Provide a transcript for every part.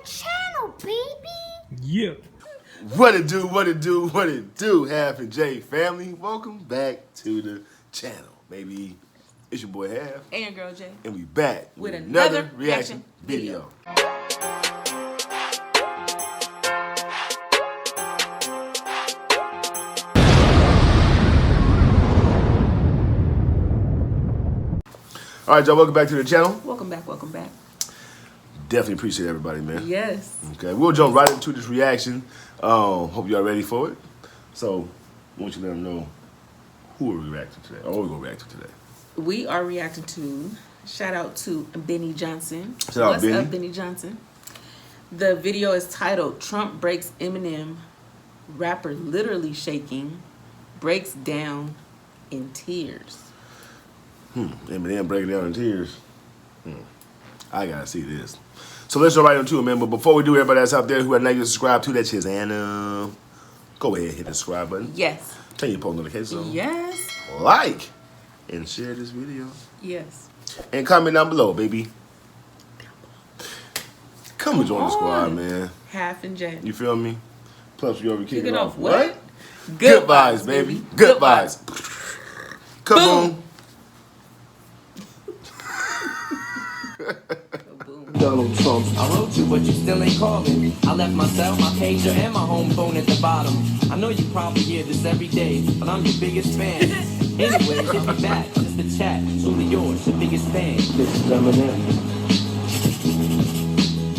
channel, baby. Yeah. What it do, Half and J family. Welcome back to the channel, baby. It's your boy Half. And your girl J. And we back with another reaction video. All right, y'all, welcome back to the channel. Welcome back. Definitely appreciate everybody, man. Yes. Okay, we'll jump right into this reaction. Hope y'all ready for it. So, I want you to let them know who we're reacting to today, or what we're going to react to today. We are reacting to, shout out to Benny Johnson. Shout out, What's Benny. up, Benny Johnson? The video is titled, Trump Breaks Eminem, Rapper Literally Shaking, Breaks Down in Tears. Eminem breaking down in tears. I gotta see this. So let's jump right into it, man. But before we do, everybody that's out there who had not yet subscribed to that shit, and go ahead and hit the subscribe button. Yes. Turn your post notifications on. Yes. Like and share this video. Yes. And comment down below, baby. Come and join the squad, man. Half and J. You feel me? Plus, we already kicking Kicking off what? Good vibes, baby. Good vibes. Come on. Donald Trump. I wrote you, but you still ain't calling. I left my cell, my pager, and my home phone at the bottom. I know you probably hear this every day, but I'm your biggest fan. Anyways, I'll be back just to chat. Truly yours, the biggest fan. This is Eminem.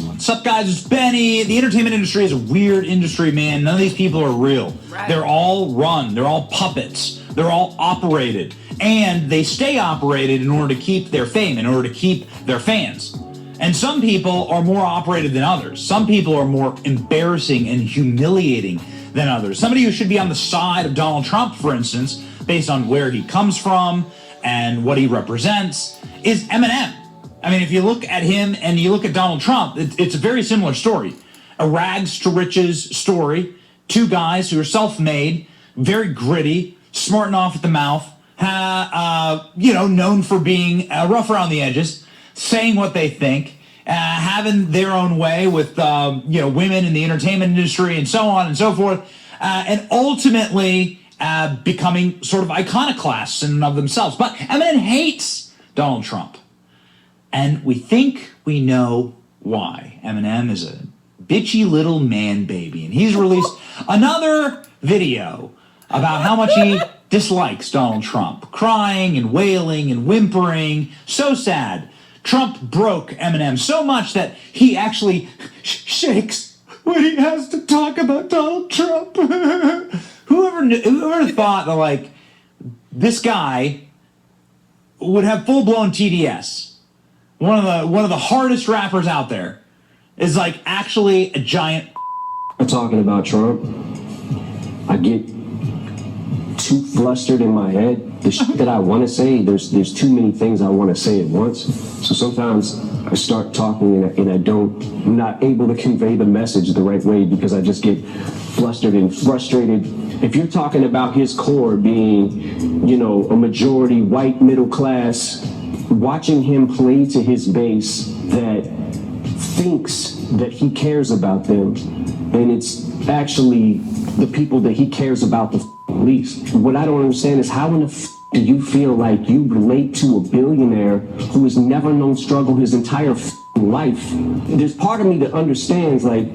What's up, guys? It's Benny. The entertainment industry is a weird industry, man. None of these people are real. Right. They're all run. They're all puppets. They're all operated. And they stay operated in order to keep their fame, in order to keep their fans. And some people are more operated than others. Some people are more embarrassing and humiliating than others. Somebody who should be on the side of Donald Trump, for instance, based on where he comes from and what he represents, is Eminem. I mean, if you look at him and you look at Donald Trump, it's a very similar story. A rags to riches story. Two guys who are self-made, very gritty, smarting off at the mouth, known for being rough around the edges, saying what they think, having their own way with women in the entertainment industry and so on and so forth, and ultimately becoming sort of iconoclasts in and of themselves. But Eminem hates Donald Trump. And we think we know why. Eminem is a bitchy little man baby. And he's released another video about how much he dislikes Donald Trump. Crying and wailing and whimpering. So sad. Trump broke Eminem so much that he actually shakes when he has to talk about Donald Trump. Whoever thought that, like, this guy would have full-blown TDS? One of the hardest rappers out there is like actually a giant. Talking about Trump, I get too flustered in my head. The shit that I want to say, there's too many things I want to say at once. So sometimes I start talking and I'm not able to convey the message the right way because I just get flustered and frustrated. If you're talking about his core being, a majority white middle class, watching him play to his base that thinks that he cares about them, and it's actually the people that he cares about the least. What I don't understand is how in the do you feel like you relate to a billionaire who has never known struggle his entire life? There's part of me that understands, like,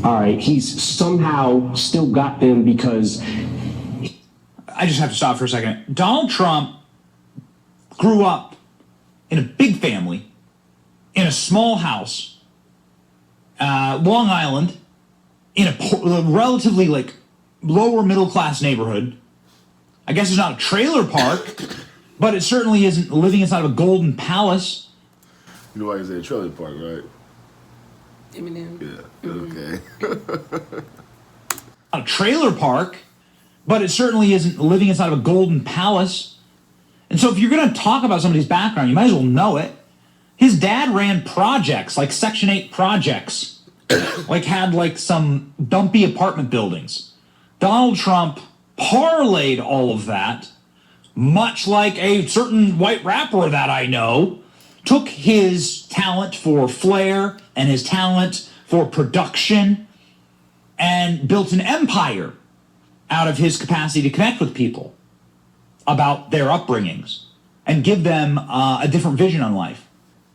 all right, he's somehow still got them because... I just have to stop for a second. Donald Trump grew up in a big family, in a small house, Long Island, in a relatively, like, lower middle class neighborhood. I guess it's not a trailer park, but it certainly isn't living inside of a golden palace. You know why you say trailer park, right? Eminem. Yeah, okay. A trailer park, but it certainly isn't living inside of a golden palace. And so if you're going to talk about somebody's background, you might as well know it. His dad ran projects, like Section 8 projects, like had like some dumpy apartment buildings. Donald Trump parlayed all of that, much like a certain white rapper that I know, took his talent for flair and his talent for production and built an empire out of his capacity to connect with people about their upbringings and give them a different vision on life.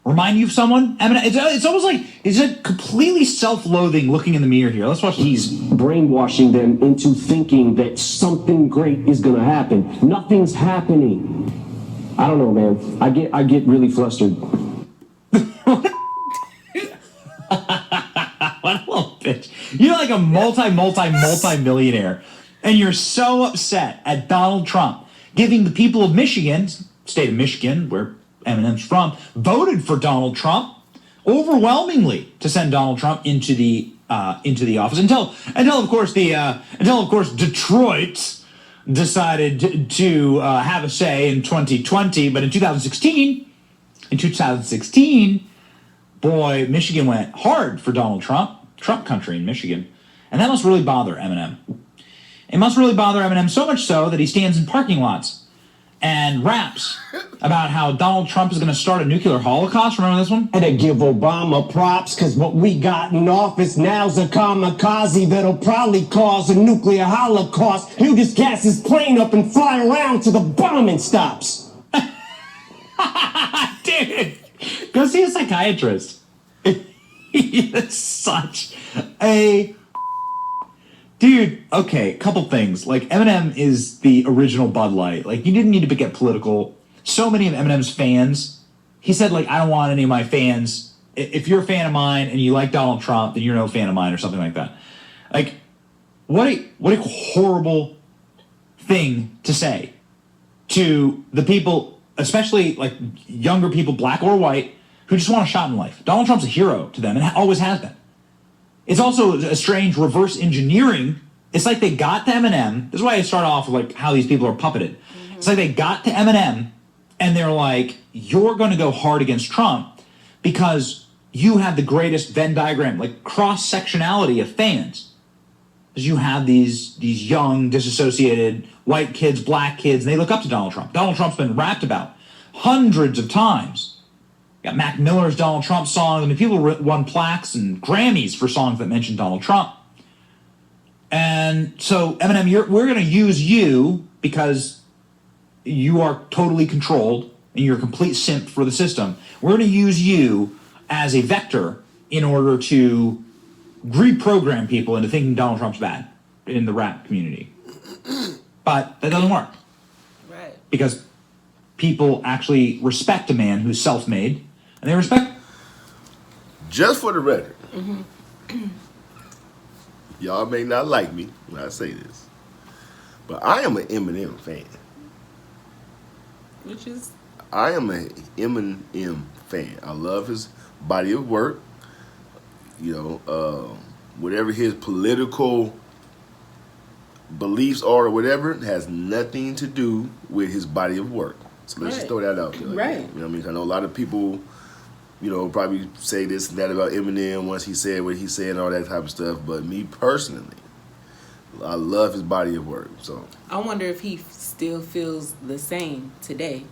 Remind you of someone? Eminem, it's almost like he's a completely self-loathing looking in the mirror here. Let's watch He's these. brainwashing them into thinking that something great is going to happen. Nothing's happening. I don't know, man. I get really flustered. What a little bitch. You're like a multi-millionaire, and you're so upset at Donald Trump giving the people of Michigan, state of Michigan, where Eminem's from, voted for Donald Trump overwhelmingly to send Donald Trump into the office until of course Detroit decided to have a say in 2020, but in 2016, boy, Michigan went hard for Donald Trump country in Michigan, and that must really bother Eminem. It must really bother Eminem so much so that he stands in parking lots and raps about how Donald Trump is going to start a nuclear holocaust. Remember this one? And to give Obama props, because what we got in office now's a kamikaze that'll probably cause a nuclear holocaust. He'll just gas his plane up and fly around till the bombing stops. Dude, go see a psychiatrist. He is such a... Dude, okay, couple things. Like, Eminem is the original Bud Light. Like, you didn't need to get political. So many of Eminem's fans, he said, like, I don't want any of my fans. If you're a fan of mine and you like Donald Trump, then you're no fan of mine, or something like that. Like, what a horrible thing to say to the people, especially, like, younger people, black or white, who just want a shot in life. Donald Trump's a hero to them, and always has been. It's also a strange reverse engineering. It's like they got to Eminem. This is why I start off with like how these people are puppeted. Mm-hmm. It's like they got to Eminem and they're like, you're going to go hard against Trump because you have the greatest Venn diagram, like cross-sectionality of fans. Because you have these young, disassociated white kids, black kids, and they look up to Donald Trump. Donald Trump's been rapped about hundreds of times. Got Mac Miller's Donald Trump songs. I mean, people won plaques and Grammys for songs that mentioned Donald Trump. And so, Eminem, we're going to use you because you are totally controlled and you're a complete simp for the system. We're going to use you as a vector in order to reprogram people into thinking Donald Trump's bad in the rap community. But that doesn't work. Right. Because people actually respect a man who's self-made. And they respect. Just for the record, y'all may not like me when I say this, but I am an Eminem fan. Which is? I am an Eminem fan. I love his body of work. You know, whatever his political beliefs are or whatever, it has nothing to do with his body of work. So let's just throw that out there. Right. You know what I mean? I know a lot of people, you know, probably say this and that about Eminem once he said what he said and all that type of stuff. But me personally, I love his body of work. So I wonder if he still feels the same today.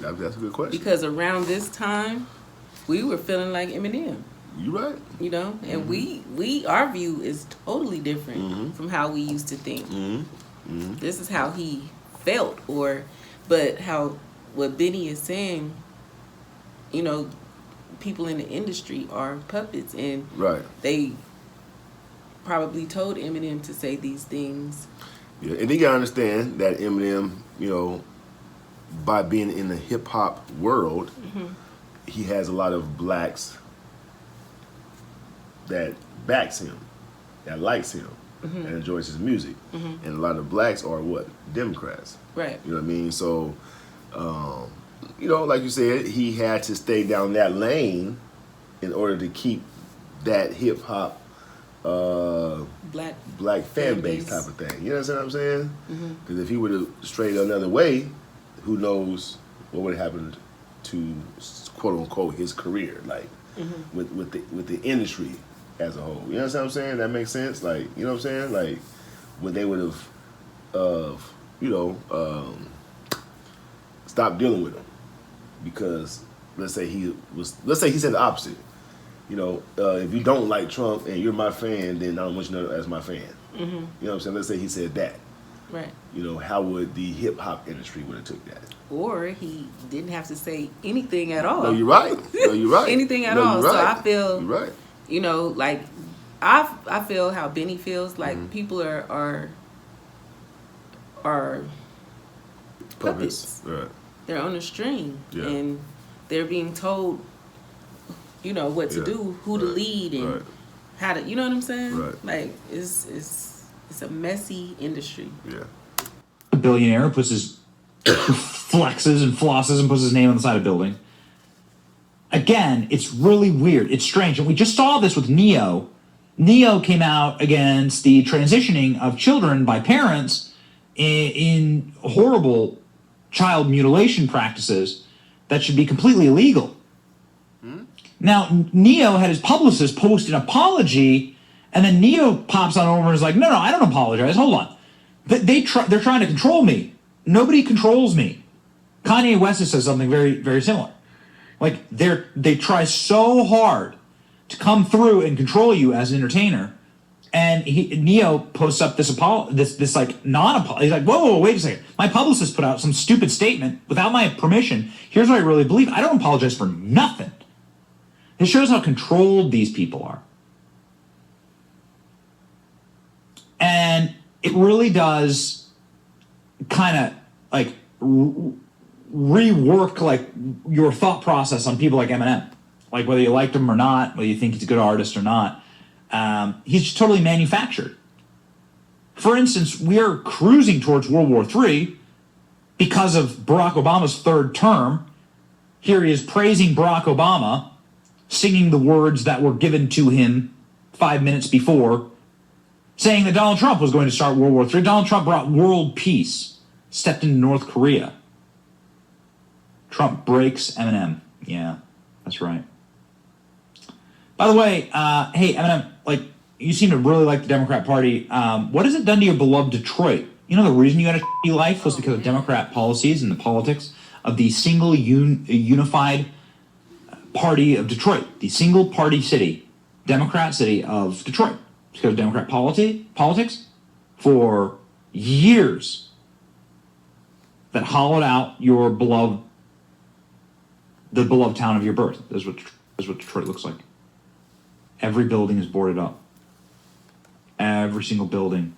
That's a good question. Because around this time, we were feeling like Eminem. You right. You know, and we our view is totally different from how we used to think. This is how he felt, but what Benny is saying, you know, people in the industry are puppets, and they probably told Eminem to say these things. Yeah, and you gotta understand that Eminem, you know, by being in the hip hop world, he has a lot of blacks that backs him, that likes him, and enjoys his music. And a lot of blacks are what? Democrats. Right. You know what I mean? So, you know, like you said, he had to stay down that lane in order to keep that hip hop black fan base type of thing. You know what I'm saying? Because if he would have strayed another way, who knows what would have happened to quote unquote his career, like with the industry as a whole. You know what I'm saying? That makes sense. Like, you know what I'm saying? Like, when they would have, you know, stopped dealing with him because let's say he said the opposite. You know, if you don't like Trump and you're my fan, then I don't want you to know as my fan. You know what I'm saying? Let's say he said that. Right. You know, how would the hip hop industry would have took that? Or he didn't have to say anything at all. No, you're right. No, you're right. Anything at No, all. you're So right. I feel, You're right. you know, like I feel how Benny feels. Like people are puppets. Right. They're on a string, Yeah. and they're being told, you know, what to Yeah. do, who to Right. lead, and Right. how to. You know what I'm saying? Right. Like it's a messy industry. Yeah. A billionaire puts his flexes and flosses and puts his name on the side of a building. Again, it's really weird. It's strange. And we just saw this with Neo. Neo came out against the transitioning of children by parents in horrible child mutilation practices that should be completely illegal. Now, Neo had his publicist post an apology, and then Neo pops on over and is like, no, I don't apologize. Hold on. They're trying to control me. Nobody controls me. Kanye West says something very, very similar. Like, they try so hard to come through and control you as an entertainer, and Neo posts up this like non-apology. He's like, whoa, wait a second. My publicist put out some stupid statement without my permission. Here's what I really believe. I don't apologize for nothing. It shows how controlled these people are. And it really does kind of like rework like your thought process on people like Eminem. Like whether you liked him or not, whether you think he's a good artist or not, he's just totally manufactured. For instance, we are cruising towards World War III because of Barack Obama's third term. Here he is praising Barack Obama, singing the words that were given to him 5 minutes before, saying that Donald Trump was going to start World War III. Donald Trump brought world peace, stepped into North Korea. Trump breaks Eminem. Yeah, that's right. By the way, hey, Eminem, like, you seem to really like the Democrat Party. What has it done to your beloved Detroit? You know the reason you had a shitty life was because of Democrat policies and the politics of the single unified party of Detroit, the single party city, Democrat city of Detroit. It's because of Democrat politics for years that hollowed out your the beloved town of your birth. That's what Detroit looks like. Every building is boarded up. Every single building.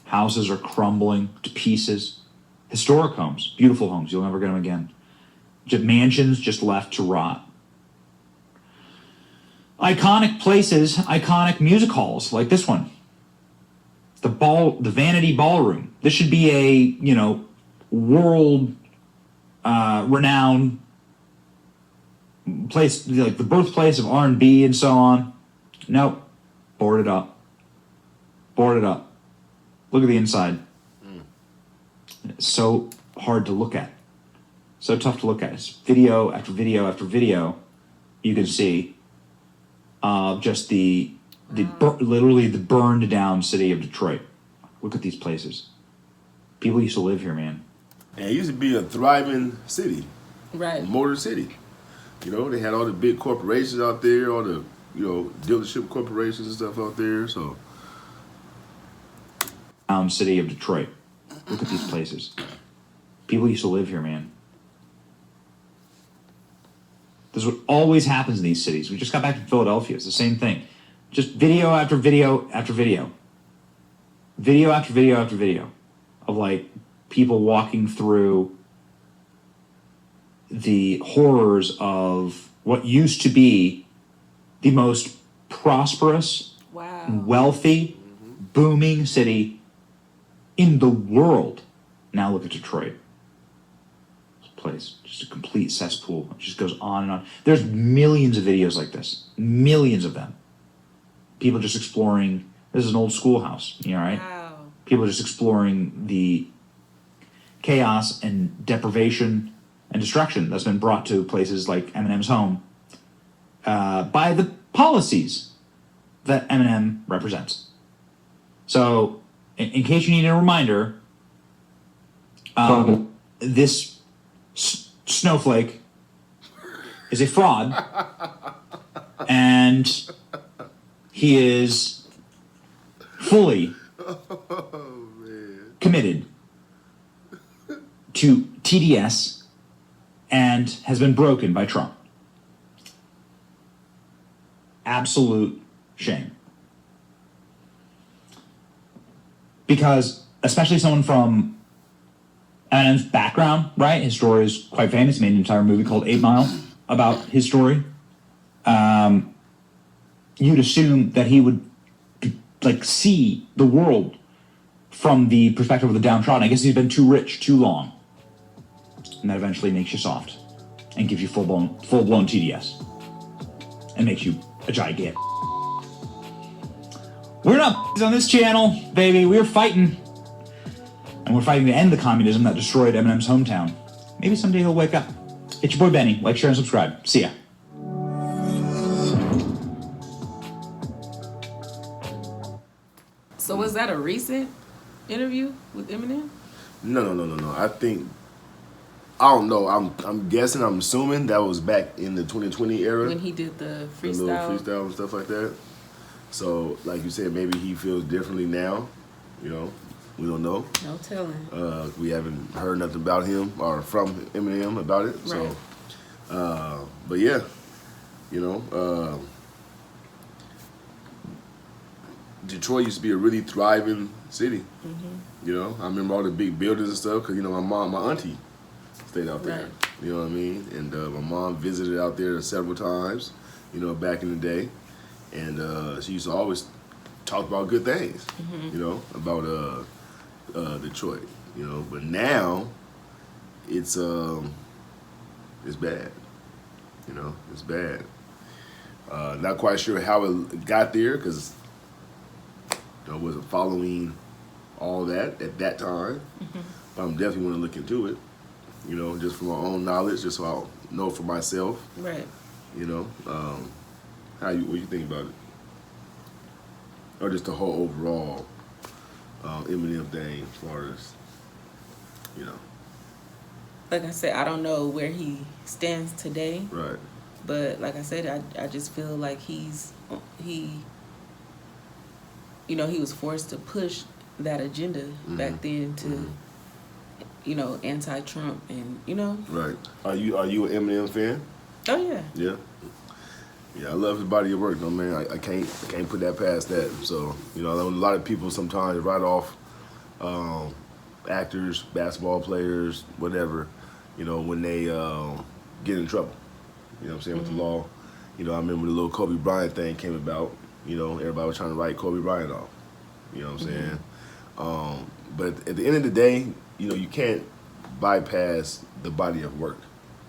Houses are crumbling to pieces. Historic homes, beautiful homes. You'll never get them again. Mansions just left to rot. Iconic places, iconic music halls like this one. The Vanity Ballroom. This should be a, world renowned place, like the birthplace of R&B and so on. Nope. Boarded up. Boarded up. Look at the inside. It's so hard to look at. So tough to look at. It's video after video after video. You can see just literally the burned down city of Detroit. Look at these places. People used to live here, man. And it used to be a thriving city. Right. Motor city. They had all the big corporations out there, all the, dealership corporations and stuff out there, so. City of Detroit. Look at these places. People used to live here, man. This is what always happens in these cities. We just got back to Philadelphia. It's the same thing. Just video after video after video. Video after video after video of like people walking through the horrors of what used to be the most prosperous, wealthy, booming city in the world. Now look at Detroit. This place, just a complete cesspool. It just goes on and on. There's millions of videos like this. Millions of them. People just exploring. This is an old schoolhouse, right? Wow. People just exploring the chaos and deprivation and destruction that's been brought to places like Eminem's home by the policies that Eminem represents. So, in case you need a reminder, this snowflake is a fraud. And he is fully committed to TDS and has been broken by Trump. Absolute shame. Because, especially someone from Eminem's background, right? His story is quite famous. He made an entire movie called 8 Mile about his story. You'd assume that he would like see the world from the perspective of the downtrodden. I guess he's been too rich too long, and that eventually makes you soft and gives you full blown TDS and makes you a gigantic. We're not on this channel, baby. We're fighting, and we're fighting to end the communism that destroyed Eminem's hometown. Maybe someday he'll wake up. It's your boy Benny. Like, share, and subscribe. See ya. So was that a recent interview with Eminem? No. I think, I don't know. I'm guessing, I'm assuming that was back in the 2020 era. When he did the The little freestyle. freestyle and stuff like that. So, like you said, maybe he feels differently now. You know, we don't know. No telling. We haven't heard nothing about him or from Eminem about it. Right. So, but yeah, you know, Detroit used to be a really thriving city. You know, I remember all the big buildings and stuff because, you know, my auntie stayed out there. Right. You know what I mean? And my mom visited out there several times, you know, back in the day. And she used to always talk about good things, you know, about Detroit, you know. But now it's bad, you know, it's bad. Not quite sure how it got there because I wasn't following all that at that time. But I'm definitely want to look into it, you know, just for my own knowledge, just so I'll know for myself, Right. you know. What you think about it? Or just the whole overall Eminem thing as far as, you know. Like I said, I don't know where he stands today. Right. But like I said, I just feel like he was forced to push that agenda back then to, you know, anti-Trump and, you know. Right. Are you an Eminem fan? Oh, yeah. Yeah. Yeah, I love his body of work, though, man. I can't put that past that. So, you know, a lot of people sometimes write off actors, basketball players, whatever, you know, when they get in trouble. You know what I'm saying, with the law. You know, I remember the little Kobe Bryant thing came about. You know, everybody was trying to write Kobe Bryant off. You know what I'm saying? But at the end of the day, you know, you can't bypass the body of work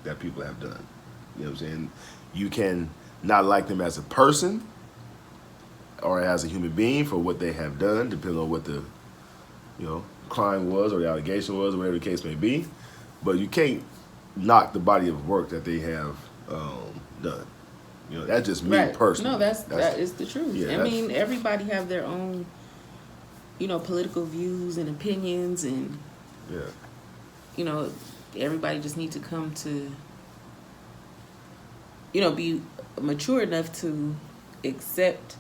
that people have done. You know what I'm saying? You can not like them as a person or as a human being for what they have done, depending on what the, you know, crime was or the allegation was, or whatever the case may be. But you can't knock the body of work that they have done. You know, that's just me personally. No, that is the truth. Yeah, I mean, everybody have their own, you know, political views and opinions, and you know, everybody just need to come to, you know, be mature enough to accept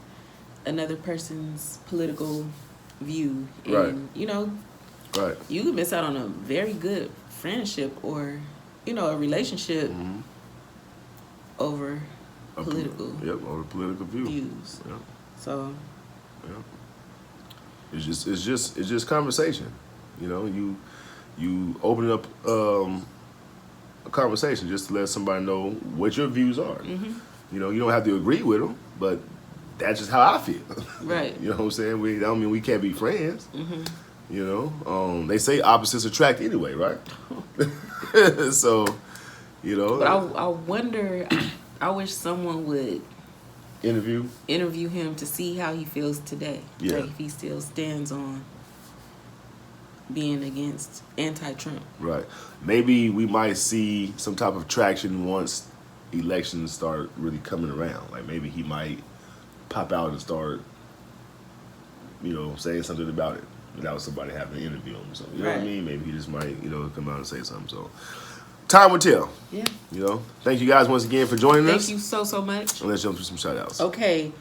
another person's political view, and you know, you could miss out on a very good friendship or, you know, a relationship over political over political views. Yep. So it's just conversation. You know, you open up a conversation just to let somebody know what your views are. You know, you don't have to agree with them, but that's just how I feel. Right. You know what I'm saying? I don't mean we can't be friends. You know, they say opposites attract anyway, right? So, you know. But I wonder. I wish someone would interview him to see how he feels today. Yeah. Like if he still stands on being against anti-Trump. Right. Maybe we might see some type of traction once elections start really coming around. Like maybe he might pop out and start, you know, saying something about it without somebody having to interview him or something. You know what I mean? Maybe he just might, you know, come out and say something. So time will tell. Yeah. You know. Thank you guys once again for joining us. Thank you so much. And let's jump to some shout outs. Okay.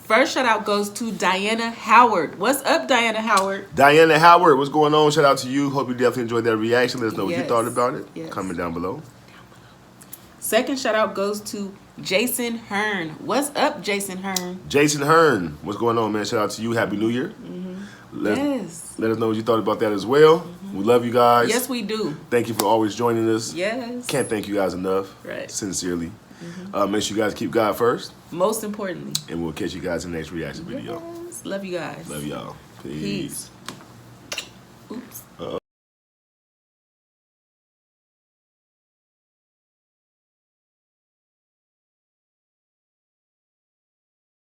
First shout out goes to Diana Howard. What's up, Diana Howard? Diana Howard, what's going on? Shout out to you. Hope you definitely enjoyed that reaction. Let us know what you Yes. thought about it. Yes. Comment down below. Second shout out goes to Jason Hearn. What's up, Jason Hearn? Jason Hearn, what's going on, man? Shout out to you. Happy New Year. Yes. Let us know what you thought about that as well. We love you guys. Yes, we do. Thank you for always joining us. Yes. Can't thank you guys enough. Right. Sincerely. Make sure you guys keep God first. Most importantly. And we'll catch you guys in the next reaction video. Yes. Love you guys. Love y'all. Peace. Peace. Oops.